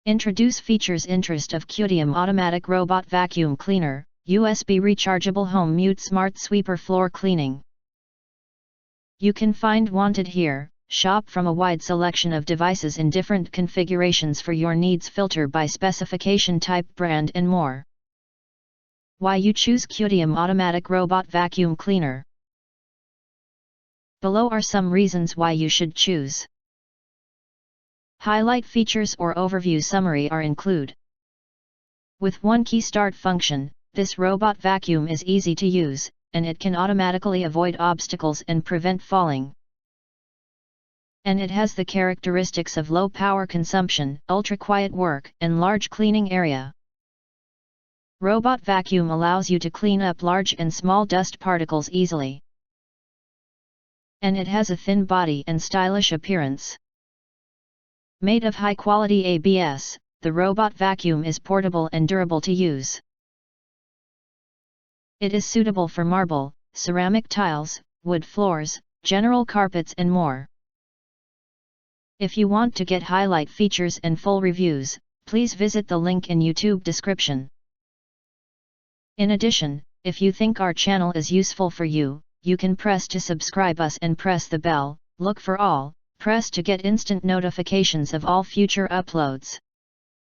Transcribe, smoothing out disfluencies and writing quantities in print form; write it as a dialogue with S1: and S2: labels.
S1: Introduce features interest of Cuteam Automatic Robot Vacuum Cleaner, USB Rechargeable Home Mute Smart Sweeper Floor Cleaning. You can find wanted here. Shop from a wide selection of devices in different configurations for your needs, filter by specification, type, brand and more. Why you choose Cuteam Automatic Robot Vacuum Cleaner? Below are some reasons why you should choose. Highlight features or overview summary are include. With one key start function, this robot vacuum is easy to use, and it can automatically avoid obstacles and prevent falling. And it has the characteristics of low power consumption, ultra quiet work, and large cleaning area. Robot vacuum allows you to clean up large and small dust particles easily. And it has a thin body and stylish appearance. Made of high-quality ABS, the robot vacuum is portable and durable to use. It is suitable for marble, ceramic tiles, wood floors, general carpets and more. If you want to get highlight features and full reviews, please visit the link in YouTube description. In addition, if you think our channel is useful for you, you can press to subscribe us and press the bell, look for all, press to get instant notifications of all future uploads.